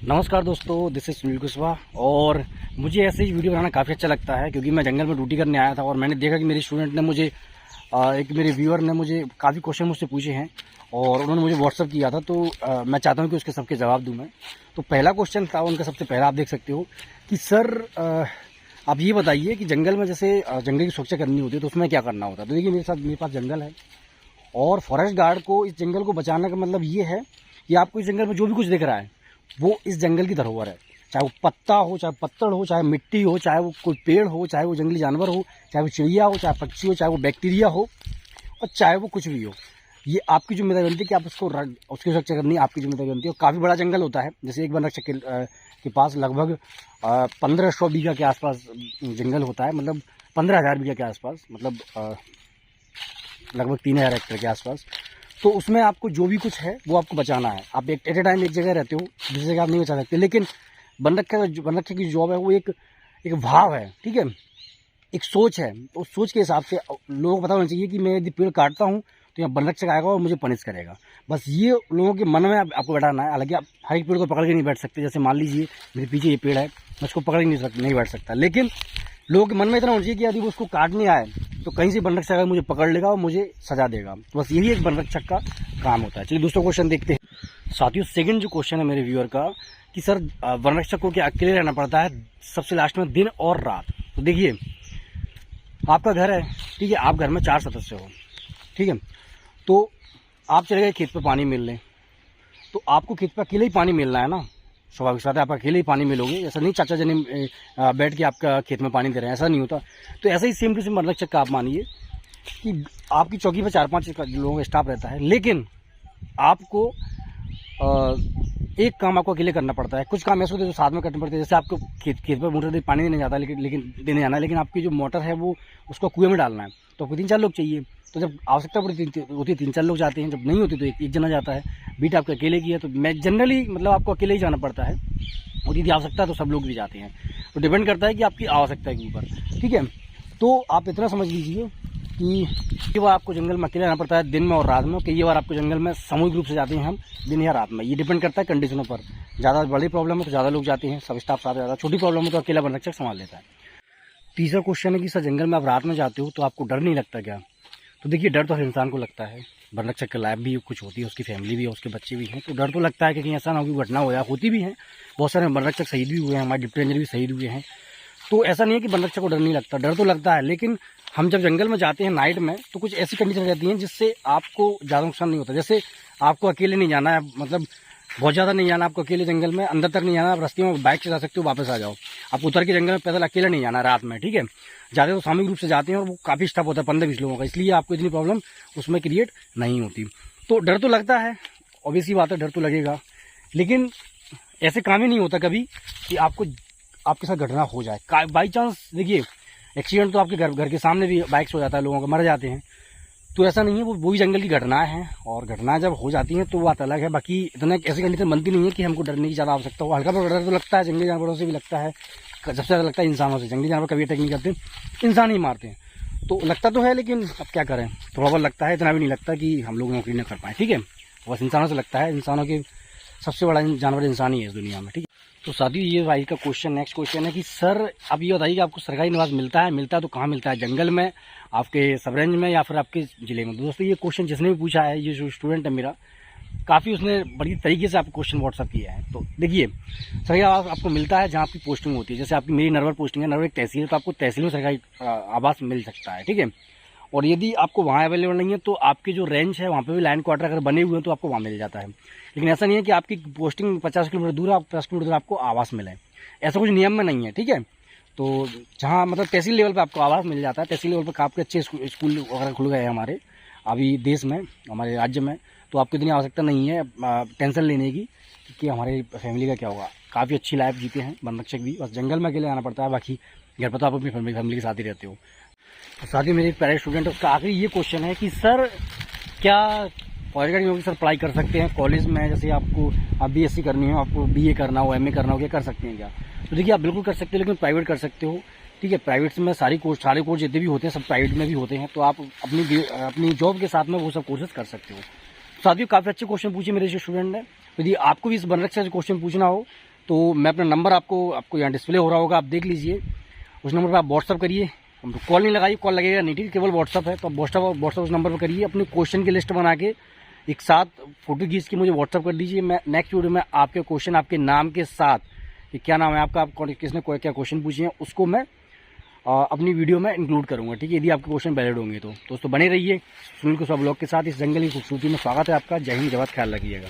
नमस्कार दोस्तों, this is Sunil Kushwaha. और मुझे ऐसे ही वीडियो बनाना काफ़ी अच्छा लगता है क्योंकि मैं जंगल में ड्यूटी करने आया था और मैंने देखा कि मेरे स्टूडेंट ने मुझे एक मेरे व्यूअर ने मुझे काफ़ी क्वेश्चन मुझसे पूछे हैं और उन्होंने मुझे व्हाट्सअप किया था। तो मैं चाहता हूं कि उसके सबके जवाब दूं मैं। तो पहला क्वेश्चन था उनका, सबसे पहला आप देख सकते हो कि सर आप ये बताइए कि जंगल में जैसे जंगल की सुरक्षा करनी होती है तो उसमें क्या करना होता है। तो देखिए, मेरे पास जंगल है और फॉरेस्ट गार्ड को इस जंगल को बचाने का मतलब ये है कि आपको इस जंगल में जो भी कुछ दिख रहा है वो इस जंगल की धरोहर है। चाहे वो पत्ता हो, चाहे पत्थर हो, चाहे मिट्टी हो, चाहे वो कोई पेड़ हो, चाहे वो जंगली जानवर हो, चाहे वो चिड़िया हो, चाहे पक्षी हो, चाहे वो बैक्टीरिया हो और चाहे वो कुछ भी हो। ये आपकी जिम्मेदारी बनती है कि आप उसकी सुरक्षा करनी आपकी जिम्मेदारी बनती है। और काफ़ी बड़ा जंगल होता है। जैसे एक वन रक्षक के पास लगभग 1500 बीघा के आसपास जंगल होता है, मतलब 15,000 बीघा के आसपास, मतलब लगभग 3,000 हेक्टेयर के आसपास। तो उसमें आपको जो भी कुछ है वो आपको बचाना है। आप एट ए टाइम एक जगह रहते हो, दूसरी जगह आप नहीं बचा सकते। लेकिन वन रक्षक की जॉब है वो एक भाव है, ठीक है, एक सोच है। तो उस सोच के हिसाब से लोगों को पता होना चाहिए कि मैं यदि पेड़ काटता हूँ तो यहाँ वन रक्षक आएगा और मुझे पनिश करेगा। बस ये लोगों के मन में आपको बैठाना है। हालांकि आप हर एक पेड़ को पकड़ के नहीं बैठ सकते। जैसे मान लीजिए मेरे पीछे ये पेड़ है, मैं उसको पकड़ नहीं बैठ सकता। लेकिन लोगों के मन में इतना होना चाहिए कि यदि वो उसको काटने आए तो कहीं से वन रक्षक आकर मुझे पकड़ लेगा और मुझे सजा देगा। तो बस यही एक वन रक्षक का काम होता है। चलिए दूसरा क्वेश्चन देखते हैं। साथियों, सेकंड जो क्वेश्चन है मेरे व्यूअर का कि सर वन रक्षक को क्या अकेले रहना पड़ता है सबसे लास्ट में दिन और रात। तो देखिए, आपका घर है, ठीक है, आप घर में 4 सदस्य हो, ठीक है, तो आप चले गए खेत पर पानी मिलने, तो आपको खेत पर अकेले ही पानी मिलना है ना। स्वाभाविक बात है, आप अकेले ही पानी मिलोगे। ऐसा नहीं चाचा जने बैठ के आपका खेत में पानी दे रहे हैं, ऐसा नहीं होता। तो ऐसा ही सेम टू सेम वन रक्षक का आप मानिए कि आपकी चौकी पर 4-5 लोगों का स्टाफ रहता है, लेकिन आपको एक काम आपको अकेले करना पड़ता है। कुछ काम ऐसे होते हैं जो साथ में करने पड़ते हैं। जैसे आपको खेत पर मोटर से पानी देने जाता है, लेकिन देने जाना है, लेकिन आपकी जो मोटर है वो उसको कुएं में डालना है, तो आपको 3-4 लोग चाहिए। तो जब आवश्यकता होती है 3-4 लोग जाते हैं, जब नहीं होती तो एक जना जाता है। बीट आपके अकेले की है तो मैं जनरली मतलब आपको अकेले ही जाना पड़ता है, और यदि आवश्यकता है तो सब लोग भी जाते हैं। तो डिपेंड करता है कि आपकी आवश्यकता के ऊपर, ठीक है। तो आप इतना समझ लीजिए कि कई बार आपको जंगल में अकेले रहना पड़ता है दिन में और रात में, कई बार आपको जंगल में सामूहिक रूप से जाते हैं हम दिन या रात में। ये डिपेंड करता है कंडीशनों पर। ज़्यादा बड़ी प्रॉब्लम है तो ज़्यादा लोग जाते हैं, सब स्टाफ साथ ज़्यादा। छोटी प्रॉब्लम है तो अकेला वन रक्षक संभाल लेता है। तीसरा क्वेश्चन है कि सर जंगल में आप रात में जाते हो तो आपको डर नहीं लगता क्या। तो देखिए, डर तो हर इंसान को लगता है। वन रक्षक की लाइफ भी कुछ होती है, उसकी फैमिली भी है, उसके बच्चे भी हैं, तो डर तो लगता है कि कहीं ऐसा ना हो कि घटना हो जाए। होती भी है, बहुत सारे वन रक्षक शहीद भी हुए हैं, हमारे डिप्टी रेंजर भी शहीद हुए हैं। तो ऐसा नहीं है कि वन रक्षक को डर नहीं लगता, डर तो लगता है। लेकिन हम जब जंगल में जाते हैं नाइट में तो कुछ ऐसी कंडीशन रहती हैं जिससे आपको ज़्यादा नुकसान नहीं होता। जैसे आपको अकेले नहीं जाना है, मतलब बहुत ज़्यादा नहीं जाना आपको अकेले जंगल में, अंदर तक नहीं जाना। आप रास्ते में बाइक से जा सकते हो, वापस आ जाओ। आप उतर के जंगल में पैदल अकेले नहीं जाना रात में, ठीक है। जाते तो सामूहिक रूप से जाते हैं और वो काफ़ी स्टाफ होता है 15-20 लोगों का, इसलिए आपको इतनी प्रॉब्लम उसमें क्रिएट नहीं होती। तो डर तो लगता है, ऑब्वियस ही बात है, डर तो लगेगा। लेकिन ऐसे काम ही नहीं होता कभी कि आपके साथ घटना हो जाए। बाई चांस देखिए, एक्सीडेंट तो आपके घर के सामने भी बाइक से हो जाता है, लोगों को मर जाते हैं। तो ऐसा नहीं है, वो वही जंगल की घटनाएं हैं, और घटनाएं जब हो जाती हैं तो बात अलग है। बाकी इतना ऐसी कंडीशन बनती नहीं है कि हमको डरने की ज़्यादा आवश्यकता हो। हल्का डर तो लगता है, जंगली जानवरों से भी लगता है, सबसे ज़्यादा लगता है इंसानों से। जंगली जानवर कभी अटैक नहीं करते, इंसान ही मारते हैं। तो लगता तो है, लेकिन अब क्या करें, थोड़ा बहुत लगता है, इतना भी नहीं लगता कि हम लोग नौकरी न कर पाएँ, ठीक है। बस इंसानों से लगता है, इंसानों के सबसे बड़ा जानवर इंसान ही है इस दुनिया में, ठीक है। तो साथियों, ये भाई का क्वेश्चन, नेक्स्ट क्वेश्चन है कि सर अब ये बताइए कि आपको सरकारी निवास मिलता है तो कहाँ मिलता है, जंगल में, आपके सब रेंज में, या फिर आपके ज़िले में। दोस्तों, ये क्वेश्चन जिसने भी पूछा है, ये जो स्टूडेंट है मेरा, काफ़ी उसने बड़ी तरीके से आपको क्वेश्चन व्हाट्सअप किया है। तो देखिए, सरकारी आवास आपको मिलता है जहाँ आपकी पोस्टिंग होती है। जैसे आपकी मेरी नरवर पोस्टिंग है, नरवर एक तहसील है, तो आपको तहसील में सरकारी आवास मिल सकता है, ठीक है। और यदि आपको वहाँ अवेलेबल नहीं है तो आपके जो रेंज है वहाँ पे भी लैंड क्वार्टर अगर बने हुए हैं तो आपको वहाँ मिल जाता है। लेकिन ऐसा नहीं है कि आपकी पोस्टिंग 50 किलोमीटर दूर है, 50 किलोमीटर दूर आपको आवास मिले, ऐसा कुछ नियम में नहीं है, ठीक है। तो जहाँ मतलब तहसील लेवल पे आपको आवास मिल जाता है। तहसील लेवल पे काफ़ी अच्छे स्कूल वगैरह खुल गए हैं हमारे अभी देश में, हमारे राज्य में। तो आपको इतनी आवश्यकता नहीं है टेंशन लेने की कि हमारे फैमिली का क्या होगा। काफ़ी अच्छी लाइफ जीते हैं वन रक्षक भी। बस जंगल में अकेले आना पड़ता है, बाकी घर पर तो आप अपनी फैमिली के साथ ही रहते हो। तो साथ ही मेरे एक पैरा स्टूडेंट है, उसका आखिरी ये क्वेश्चन है कि सर क्या फॉरेस्ट गार्ड की सर पढ़ाई कर सकते हैं कॉलेज में, जैसे आपको आप BSc करनी हो, आपको BA करना हो, MA करना हो, क्या कर सकते हैं क्या। तो देखिए, आप बिल्कुल कर सकते हो, लेकिन प्राइवेट कर सकते हो, ठीक है। प्राइवेट में सारे कोर्स जितने भी होते हैं सब प्राइवेट में भी होते हैं, तो आप अपनी जॉब के साथ में वो सब कोर्सेज कर सकते हो। साथियों, काफ़ी अच्छे क्वेश्चन पूछे मेरे स्टूडेंट ने। यदि आपको भी इस वन रक्षक से क्वेश्चन पूछना हो तो मैं अपना नंबर आपको यहाँ डिस्प्ले हो रहा होगा, आप देख लीजिए। उस नंबर पर आप व्हाट्सअप करिए, कॉल नहीं लगाइए, कॉल लगेगा नहीं, ठीक है, केवल व्हाट्सअप है। तो आप व्हाट्सअप उस नंबर पर करिए, अपने क्वेश्चन की लिस्ट बना के एक साथ फोटो खींच के मुझे व्हाट्सअप कर दीजिए। मैं नेक्स्ट वीडियो में आपके क्वेश्चन आपके नाम के साथ, कि क्या नाम है आपका, आप किसने क्या क्वेश्चन पूछे हैं, उसको मैं अपनी वीडियो में इंक्लूड करूंगा, ठीक है, यदि आपके क्वेश्चन वैलिड होंगे तो। दोस्तों बने रहिए सुनील कुशवाहा ब्लॉग के साथ। इस जंगल की खूबसूरती में स्वागत है आपका। जय हिंद, जय भारत, ख्याल रखिएगा।